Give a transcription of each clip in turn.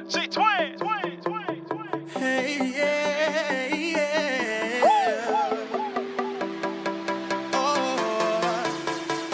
Hey, yeah, yeah. Oh,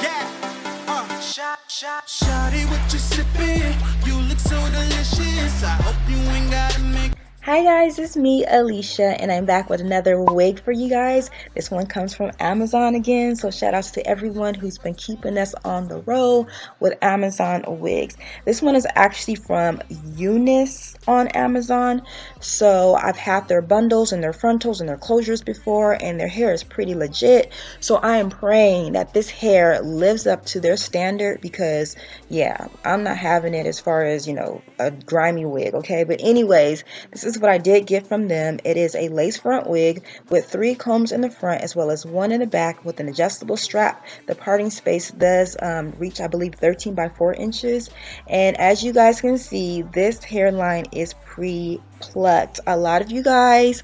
yeah. Shawty, what you sipping? You look so delicious. I hope you ain't gotta make. Hi guys, it's me, Alicia, and I'm back with another wig for you guys. This one comes from Amazon again, so shout outs to everyone who's been keeping us on the roll with Amazon wigs. This one is actually from Unice on Amazon, so I've had their bundles and their frontals and their closures before, and their hair is pretty legit, so I am praying that this hair lives up to their standard because, yeah, I'm not having it as far as, you know, a grimy wig, okay? But anyways, this is what I did get from them. It is a lace front wig with 3 combs in the front as well as 1 in the back with an adjustable strap. The parting space does reach, I believe, 13 by 4 inches. And as you guys can see, this hairline is pre-plucked. A lot of you guys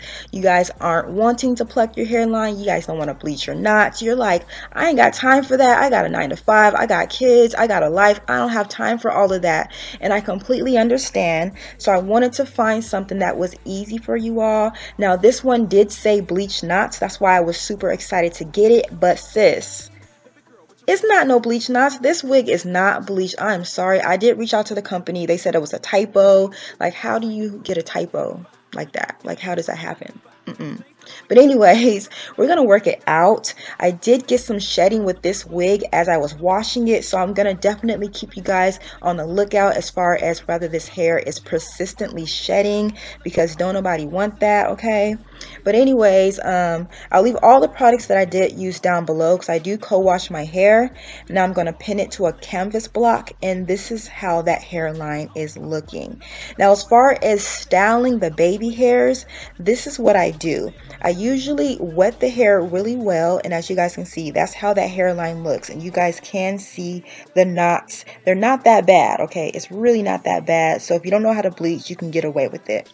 aren't wanting to pluck your hairline. You guys don't want to bleach your knots. You're like, I ain't got time for that. I got a 9 to 5. I got kids. I got a life. I don't have time for all of that. And I completely understand. So I wanted to find something that was easy for you all. Now this one did say bleach knots. That's why I was super excited to get it. But sis, it's not no bleach knots. This wig is not bleached. I'm sorry. I did reach out to the company. They said it was a typo. Like, how do you get a typo like that? Like, how does that happen? But anyways, we're going to work it out. I did get some shedding with this wig as I was washing it, so I'm going to definitely keep you guys on the lookout as far as whether this hair is persistently shedding, because don't nobody want that, okay? But anyways, I'll leave all the products that I did use down below because I do co-wash my hair. Now I'm going to pin it to a canvas block, and this is how that hairline is looking. Now as far as styling the baby hairs, this is what I do. I usually wet the hair really well, and as you guys can see, that's how that hairline looks. And you guys can see the knots. They're not that bad, okay? It's really not that bad. So if you don't know how to bleach, you can get away with it.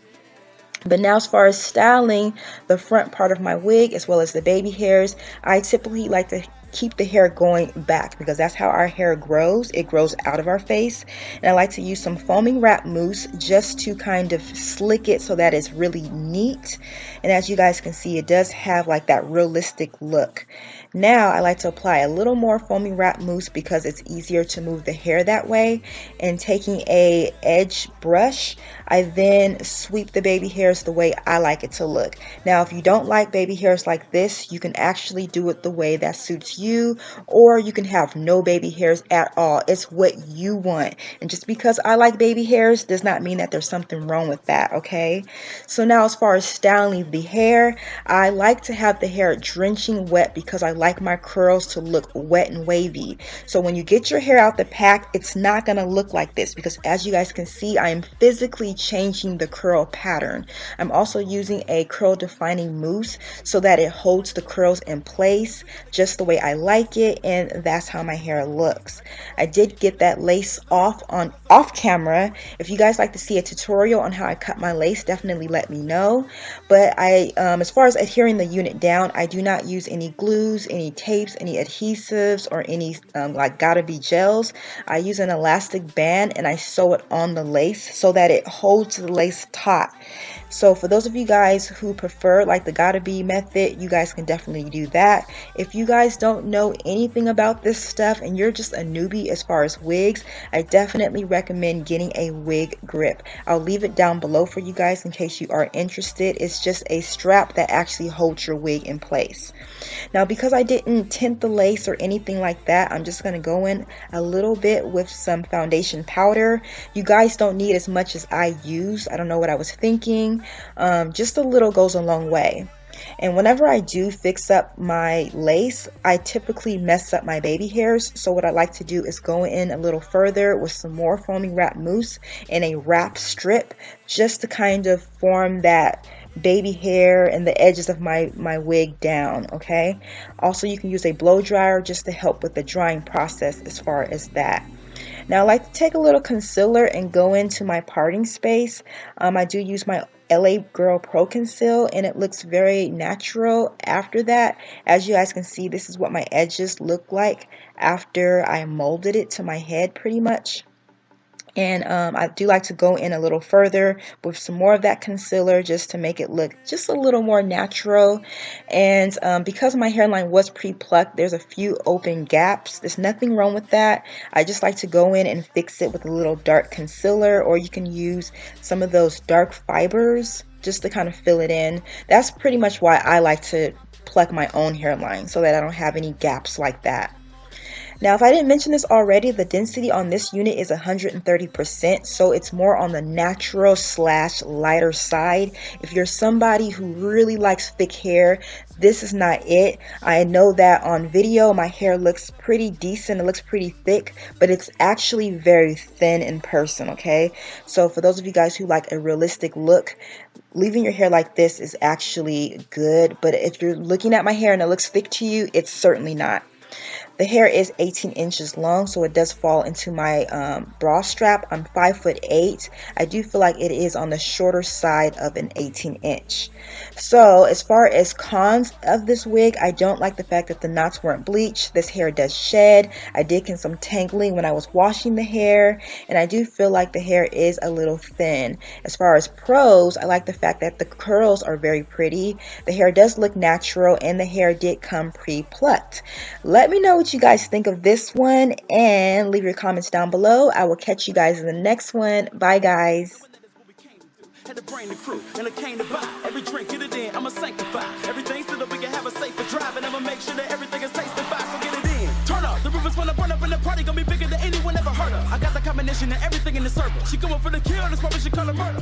But now as far as styling the front part of my wig as well as the baby hairs, I typically like to keep the hair going back because that's how our hair grows. It grows out of our face. And I like to use some foaming wrap mousse just to kind of slick it so that it's really neat. And as you guys can see, it does have like that realistic look. Now I like to apply a little more foaming wrap mousse because it's easier to move the hair that way. And taking a edge brush, I then sweep the baby hairs the way I like it to look. Now if you don't like baby hairs like this, you can actually do it the way that suits you, or you can have no baby hairs at all. It's what you want. And just because I like baby hairs does not mean that there's something wrong with that, okay? So now as far as styling the hair, I like to have the hair drenching wet because I like my curls to look wet and wavy. So when you get your hair out the pack, it's not going to look like this because as you guys can see, I am physically changing the curl pattern. I'm also using a curl defining mousse so that it holds the curls in place just the way I like it, and that's how my hair looks. I did get that lace off camera. If you guys like to see a tutorial on how I cut my lace, definitely let me know. But as far as adhering the unit down, I do not use any glues, any tapes, any adhesives, or any like gotta be gels. I use an elastic band and I sew it on the lace so that it holds the lace taut. So for those of you guys who prefer like the gotta be method, you guys can definitely do that. If you guys don't know anything about this stuff and you're just a newbie as far as wigs, I definitely recommend getting a wig grip. I'll leave it down below for you guys in case you are interested. It's just a strap that actually holds your wig in place. Now because I didn't tint the lace or anything like that, I'm just going to go in a little bit with some foundation powder. You guys don't need as much as I use. I don't know what I was thinking. Just a little goes a long way. And whenever I do fix up my lace, I typically mess up my baby hairs. So what I like to do is go in a little further with some more foaming wrap mousse and a wrap strip just to kind of form that baby hair and the edges of my wig down, okay? Also, you can use a blow dryer just to help with the drying process as far as that. Now I like to take a little concealer and go into my parting space. I do use my LA Girl Pro Conceal and it looks very natural after that. As you guys can see, this is what my edges look like after I molded it to my head pretty much. And I do like to go in a little further with some more of that concealer just to make it look just a little more natural. And because my hairline was pre-plucked, there's a few open gaps. There's nothing wrong with that. I just like to go in and fix it with a little dark concealer, or you can use some of those dark fibers just to kind of fill it in. That's pretty much why I like to pluck my own hairline, so that I don't have any gaps like that. Now, if I didn't mention this already, the density on this unit is 130%, so it's more on the natural / lighter side. If you're somebody who really likes thick hair, this is not it. I know that on video my hair looks pretty decent, it looks pretty thick, but it's actually very thin in person, okay? So for those of you guys who like a realistic look, leaving your hair like this is actually good, but if you're looking at my hair and it looks thick to you, it's certainly not. The hair is 18 inches long, so it does fall into my bra strap. I'm 5'8". I do feel like it is on the shorter side of an 18-inch. So as far as cons of this wig, I don't like the fact that the knots weren't bleached. This hair does shed. I did get some tangling when I was washing the hair, and I do feel like the hair is a little thin. As far as pros, I like the fact that the curls are very pretty. The hair does look natural, and the hair did come pre-plucked. Let me know what you guys think of this one, and leave your comments down below. I will catch you guys in the next one. Bye, guys. Had to bring the crew, and I came to buy every drink, get it in, I'ma sanctify everything so that we can have a safer drive, and I'ma make sure that everything is tastified, so get it in. Turn up, the rivers wanna burn up, and the party gonna be bigger than anyone ever heard of. I got the combination of everything in the circle. She going for the kill, that's why we should call her murder.